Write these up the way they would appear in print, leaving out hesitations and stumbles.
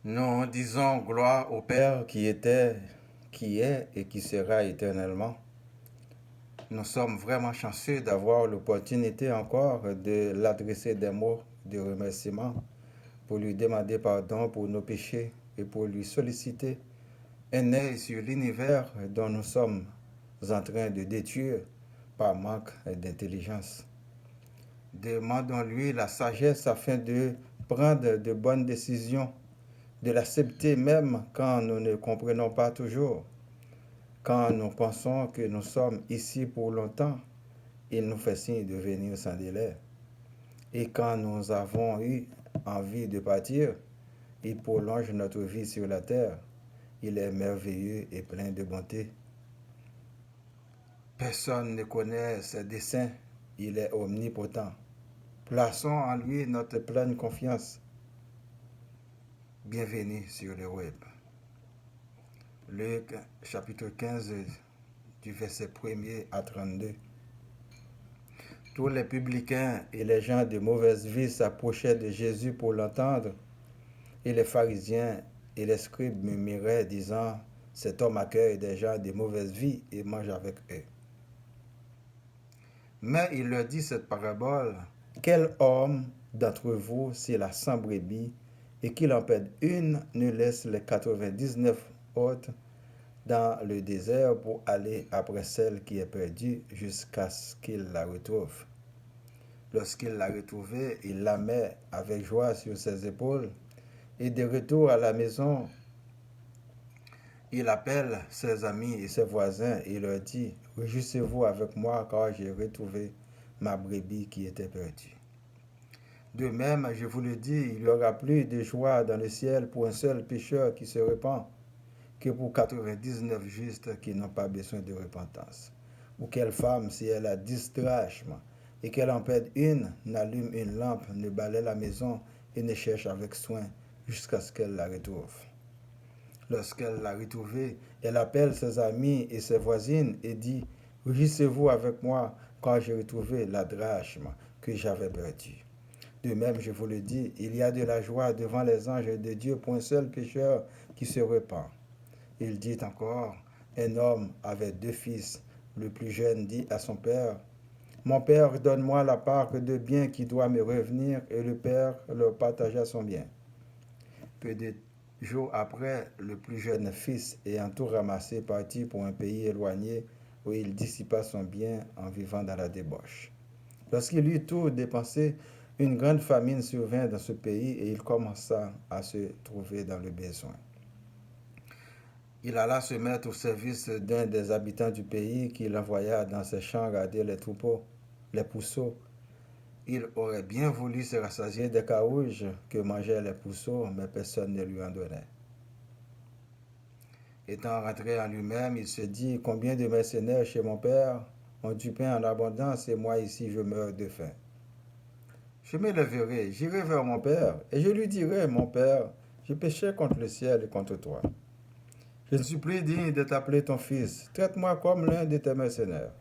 Nous disons gloire au Père qui était, qui est et qui sera éternellement. Nous sommes vraiment chanceux d'avoir l'opportunité encore de l'adresser des mots de remerciement pour lui demander pardon pour nos péchés et pour lui solliciter un œil sur l'univers dont nous sommes en train de détruire par manque d'intelligence. Demandons-lui la sagesse afin de prendre de bonnes décisions, de l'accepter même quand nous ne comprenons pas toujours. Quand nous pensons que nous sommes ici pour longtemps, il nous fait signe de venir sans délai. Et quand nous avons eu envie de partir, il prolonge notre vie sur la terre. Il est merveilleux et plein de bonté. Personne ne connaît ses desseins. Il est omnipotent. Plaçons en lui notre pleine confiance. Bienvenue sur le web. Luc chapitre 15 du verset 1er à 32. Tous les publicains et les gens de mauvaise vie s'approchaient de Jésus pour l'entendre, et les pharisiens et les scribes murmuraient, disant, cet homme accueille des gens de mauvaise vie et mange avec eux. Mais il leur dit cette parabole, quel homme d'entre vous, s'il a 100 brebis, et qu'il en perde une, ne laisse les 99 autres dans le désert pour aller après celle qui est perdue jusqu'à ce qu'il la retrouve. Lorsqu'il l'a retrouvée, il la met avec joie sur ses épaules, et de retour à la maison, il appelle ses amis et ses voisins et leur dit, réjouissez-vous avec moi car j'ai retrouvé ma brebis qui était perdue. De même, je vous le dis, il y aura plus de joie dans le ciel pour un seul pécheur qui se repent que pour 99 justes qui n'ont pas besoin de repentance. Ou quelle femme, si elle a 10 drachmes et qu'elle en perd une, n'allume une lampe, ne balaie la maison et ne cherche avec soin jusqu'à ce qu'elle la retrouve. Lorsqu'elle l'a retrouvée, elle appelle ses amis et ses voisines et dit, réjouissez-vous avec moi quand j'ai retrouvé la drachme que j'avais perdue. De même, je vous le dis, il y a de la joie devant les anges de Dieu pour un seul pécheur qui se repent. Il dit encore, un homme avait 2 fils. Le plus jeune dit à son père, mon père, donne-moi la part de bien qui doit me revenir, et le père leur partagea son bien. Peu de jours après, le plus jeune fils, ayant tout ramassé, partit pour un pays éloigné où il dissipa son bien en vivant dans la débauche. Lorsqu'il eut tout dépensé, une grande famine survint dans ce pays et il commença à se trouver dans le besoin. Il alla se mettre au service d'un des habitants du pays qui l'envoya dans ses champs garder les troupeaux, les pousseaux. Il aurait bien voulu se rassasier des carouges que mangeaient les pousseaux, mais personne ne lui en donnait. Étant rentré en lui-même, il se dit, combien de mercenaires chez mon père ont du pain en abondance et moi ici je meurs de faim. Je me lèverai, j'irai vers mon père et je lui dirai, mon père, j'ai péché contre le ciel et contre toi. Je ne suis plus digne de t'appeler ton fils. Traite-moi comme l'un de tes mercenaires.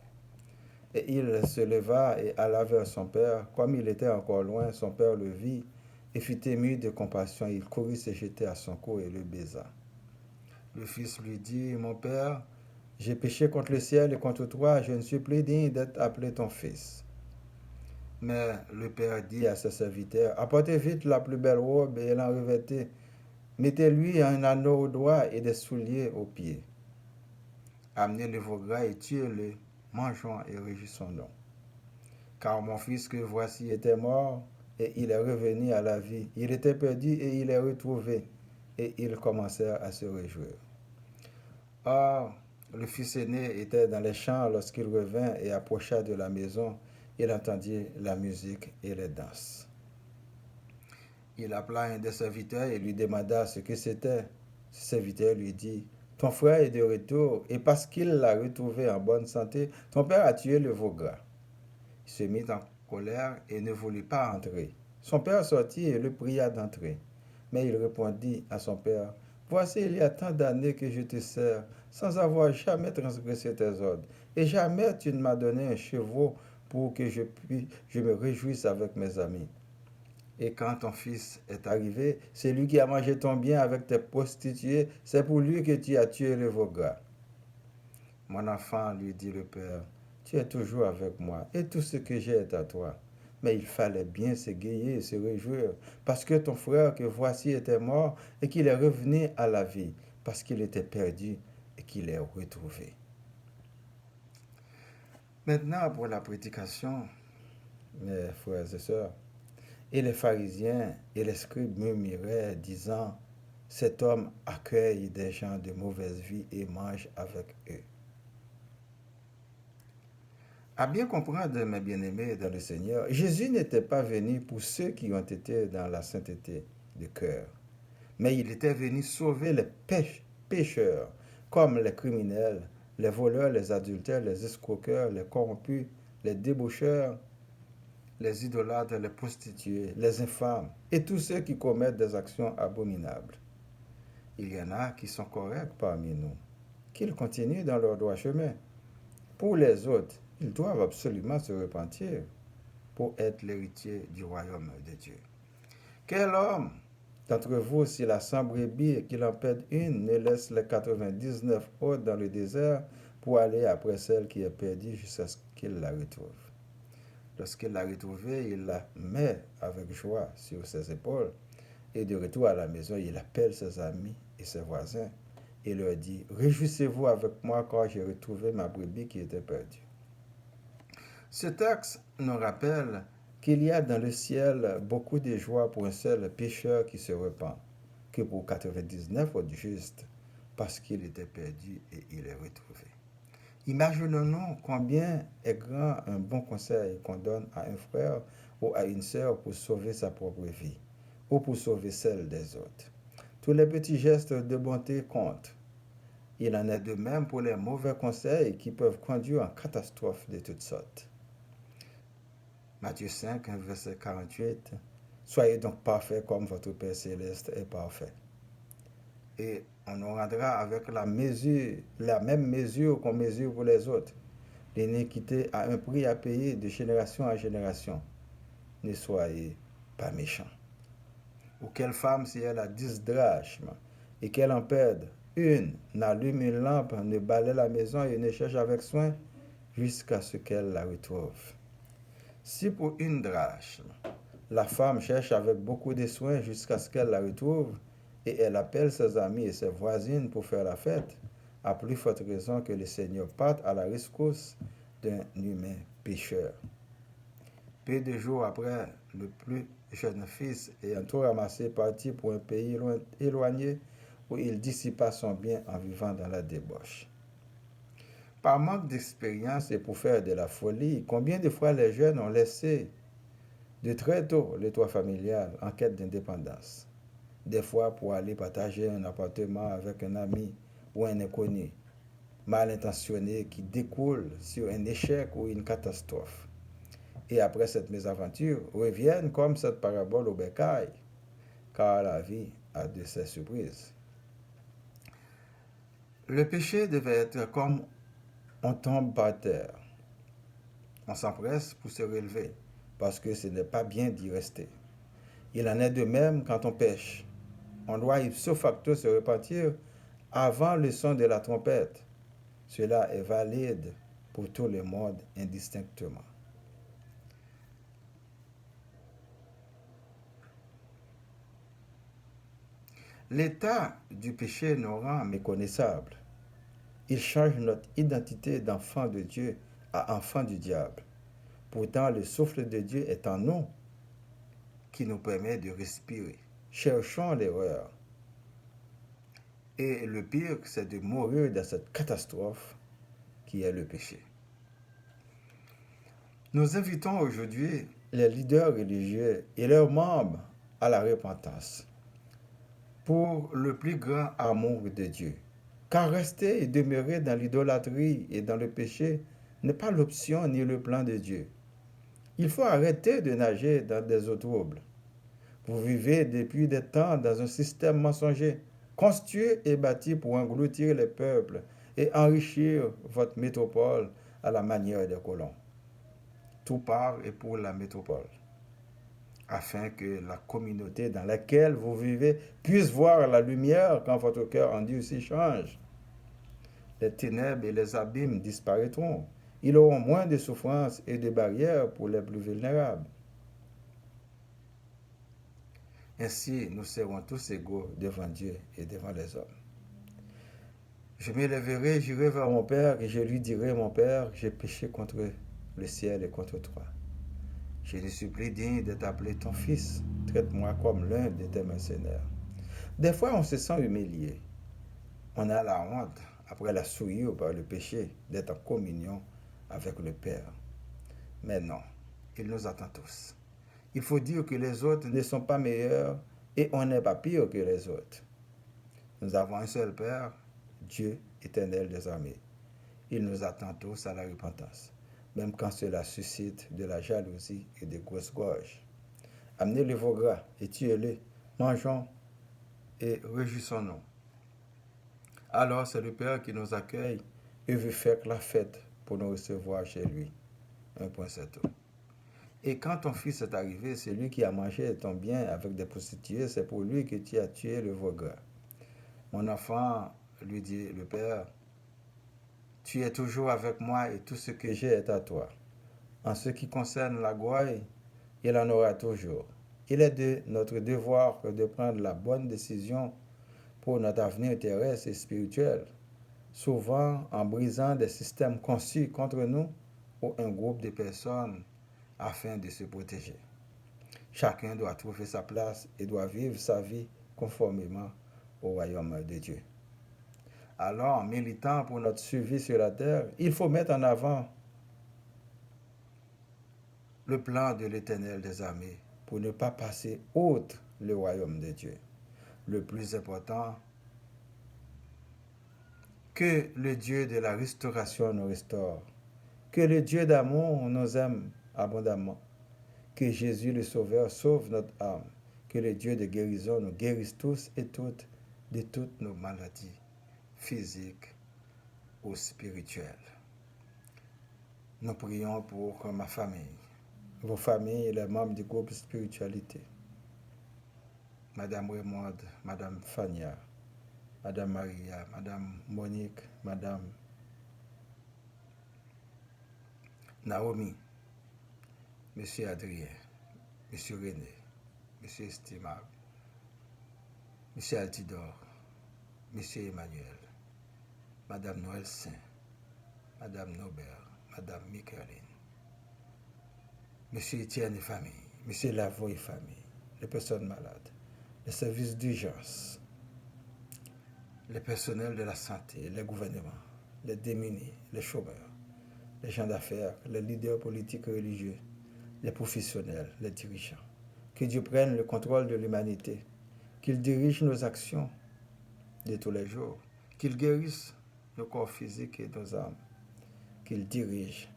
Et il se leva et alla vers son père. Comme il était encore loin, son père le vit et fut ému de compassion. Il courut se jeter à son cou et le baisa. Le fils lui dit, mon père, j'ai péché contre le ciel et contre toi. Je ne suis plus digne d'être appelé ton fils. Mais le père dit à ses serviteurs, apportez vite la plus belle robe et l'en revêtez. Mettez-lui un anneau au doigt et des souliers aux pieds. Amenez le veau gras et tuez-le, mangeons et réjouissons-nous. Car mon fils que voici était mort et il est revenu à la vie. Il était perdu et il est retrouvé. Et ils commencèrent à se réjouir. Or, le fils aîné était dans les champs lorsqu'il revint et approcha de la maison. Il entendit la musique et les danses. Il appela un des serviteurs et lui demanda ce que c'était. Ce serviteur lui dit, ton frère est de retour et parce qu'il l'a retrouvé en bonne santé, ton père a tué le veau gras. Il se mit en colère et ne voulut pas entrer. Son père sortit et le pria d'entrer. Mais il répondit à son père, voici il y a tant d'années que je te sers sans avoir jamais transgressé tes ordres. Et jamais tu ne m'as donné un chevreau pour que je me réjouisse avec mes amis. Et quand ton fils est arrivé, c'est lui qui a mangé ton bien avec tes prostituées, c'est pour lui que tu as tué le veau gras. Mon enfant, lui dit le père, tu es toujours avec moi, et tout ce que j'ai est à toi. Mais il fallait bien s'égayer et se réjouir, parce que ton frère que voici était mort, et qu'il est revenu à la vie, parce qu'il était perdu, et qu'il est retrouvé. Maintenant, pour la prédication, mes frères et sœurs, et les pharisiens et les scribes murmuraient, disant, cet homme accueille des gens de mauvaise vie et mange avec eux. À bien comprendre, mes bien-aimés dans le Seigneur, Jésus n'était pas venu pour ceux qui ont été dans la sainteté de cœur, mais il était venu sauver les pécheurs, comme les criminels, les voleurs, les adultères, les escroqueurs, les corrompus, les débaucheurs, les idolâtres, les prostituées, les infâmes et tous ceux qui commettent des actions abominables. Il y en a qui sont corrects parmi nous, qu'ils continuent dans leur droit chemin. Pour les autres, ils doivent absolument se repentir pour être l'héritier du royaume de Dieu. Quel homme d'entre vous, s'il a 100 brebis et qu'il en perd une, ne laisse les 99 autres dans le désert pour aller après celle qui est perdue jusqu'à ce qu'il la retrouve? Lorsqu'il l'a retrouvée, il la met avec joie sur ses épaules et de retour à la maison, il appelle ses amis et ses voisins et leur dit, réjouissez-vous avec moi car j'ai retrouvé ma brebis qui était perdue. Ce texte nous rappelle qu'il y a dans le ciel beaucoup de joie pour un seul pécheur qui se repent, que pour 99 autres justes, parce qu'il était perdu et il est retrouvé. Imaginons-nous combien est grand un bon conseil qu'on donne à un frère ou à une sœur pour sauver sa propre vie ou pour sauver celle des autres. Tous les petits gestes de bonté comptent. Il en est de même pour les mauvais conseils qui peuvent conduire en catastrophe de toutes sortes. Matthieu 5, verset 48. Soyez donc parfaits comme votre Père céleste est parfait. Et on nous rendra avec la même mesure qu'on mesure pour les autres. L'iniquité a un prix à payer de génération en génération. Ne soyez pas méchants. Ou quelle femme, si elle a 10 drachmes et qu'elle en perde une, n'allume une lampe, ne balaie la maison et ne cherche avec soin jusqu'à ce qu'elle la retrouve. Si pour une drachme, la femme cherche avec beaucoup de soin jusqu'à ce qu'elle la retrouve et elle appelle ses amis et ses voisines pour faire la fête, à plus forte raison que le Seigneur parte à la rescousse d'un humain pécheur. Peu de jours après, le plus jeune fils, ayant tout ramassé, partit pour un pays éloigné où il dissipa son bien en vivant dans la débauche. Par manque d'expérience et pour faire de la folie, combien de fois les jeunes ont laissé de très tôt le toit familial en quête d'indépendance, des fois pour aller partager un appartement avec un ami ou un inconnu, mal intentionné qui découle sur un échec ou une catastrophe. Et après cette mésaventure, reviennent comme cette parabole au bécail, car la vie a de ses surprises. Le péché devait être comme on tombe par terre. On s'empresse pour se relever, parce que ce n'est pas bien d'y rester. Il en est de même quand on pêche. On doit ipso facto se repentir avant le son de la trompette. Cela est valide pour tout le monde indistinctement. L'état du péché nous rend méconnaissables. Il change notre identité d'enfant de Dieu à enfant du diable. Pourtant, le souffle de Dieu est en nous, qui nous permet de respirer. Cherchons l'erreur. Et le pire, c'est de mourir dans cette catastrophe qui est le péché. Nous invitons aujourd'hui les leaders religieux et leurs membres à la repentance pour le plus grand amour de Dieu. Car rester et demeurer dans l'idolâtrie et dans le péché n'est pas l'option ni le plan de Dieu. Il faut arrêter de nager dans des eaux troubles. Vous vivez depuis des temps dans un système mensonger, construit et bâti pour engloutir les peuples et enrichir votre métropole à la manière des colons. Tout part et pour la métropole. afin que la communauté dans laquelle vous vivez puisse voir la lumière quand votre cœur endurci change. Les ténèbres et les abîmes disparaîtront. Ils auront moins de souffrances et de barrières pour les plus vulnérables. Ainsi, nous serons tous égaux devant Dieu et devant les hommes. Je m'élèverai, j'irai vers mon Père et je lui dirai, mon Père, j'ai péché contre le ciel et contre toi. Je te supplie digne de t'appeler ton fils. Traite-moi comme l'un de tes mercenaires. Des fois, on se sent humilié. On a la honte, après la souillure par le péché, d'être en communion avec le Père. Mais non, il nous attend tous. Il faut dire que les autres ne sont pas meilleurs et on n'est pas pire que les autres. Nous avons un seul Père, Dieu éternel des armées. Il nous attend tous à la repentance, même quand cela suscite de la jalousie et des grosses gorges. Amenez-les vos gras et tuez-les, mangeons et réjouissons-nous. Alors c'est le Père qui nous accueille et veut faire la fête pour nous recevoir chez lui. Un point c'est tout. Et quand ton fils est arrivé, c'est lui qui a mangé ton bien avec des prostituées, c'est pour lui que tu as tué le veau gras. Mon enfant, lui dit le Père, tu es toujours avec moi et tout ce que j'ai est à toi. En ce qui concerne la gouaille, il en aura toujours. Il est de notre devoir de prendre la bonne décision pour notre avenir terrestre et spirituel, souvent en brisant des systèmes conçus contre nous ou un groupe de personnes afin de se protéger. Chacun doit trouver sa place et doit vivre sa vie conformément au royaume de Dieu. Alors, en militant pour notre survie sur la terre, il faut mettre en avant le plan de l'Éternel des armées pour ne pas passer outre le royaume de Dieu. Le plus important, que le Dieu de la restauration nous restaure, que le Dieu d'amour nous aime abondamment, que Jésus le Sauveur sauve notre âme, que le Dieu de guérison nous guérisse tous et toutes de toutes nos maladies physiques ou spirituelles. Nous prions pour ma famille, vos familles et les membres du groupe spiritualité. Madame Raymonde, Madame Fania, Madame Maria, Madame Monique, Madame Naomi, Monsieur Adrien, Monsieur René, Monsieur Estimable, Monsieur Altidore, Monsieur Emmanuel, Madame Noël Saint, Madame Nobert, Madame Micheline, Monsieur Étienne et famille, Monsieur Lavo et famille, les personnes malades, les services d'urgence, les personnels de la santé, les gouvernements, les démunis, les chômeurs, les gens d'affaires, les leaders politiques et religieux, les professionnels, les dirigeants. Que Dieu prenne le contrôle de l'humanité, qu'il dirige nos actions de tous les jours, qu'il guérisse nos corps physiques et nos âmes, qu'il dirige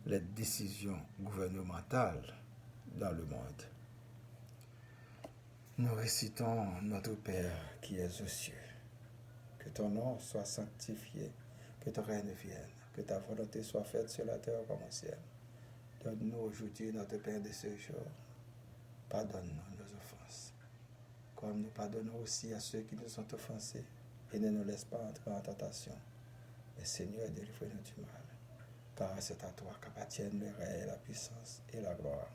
les décisions gouvernementales dans le monde. Nous récitons notre Père qui es aux cieux. Que ton nom soit sanctifié, que ton règne vienne, que ta volonté soit faite sur la terre comme au ciel. Donne-nous aujourd'hui notre pain de ce jour. Pardonne-nous nos offenses, comme nous pardonnons aussi à ceux qui nous ont offensés. Et ne nous laisse pas entrer en tentation. Mais Seigneur, délivre-nous du mal. Car c'est à toi qu'appartiennent le règne, la puissance et la gloire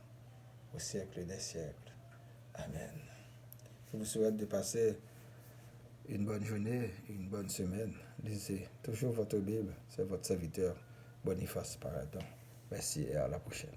au siècle des siècles. Amen. Je vous souhaite de passer une bonne journée, une bonne semaine. Lisez toujours votre Bible. C'est votre serviteur Boniface Paradon. Merci et à la prochaine.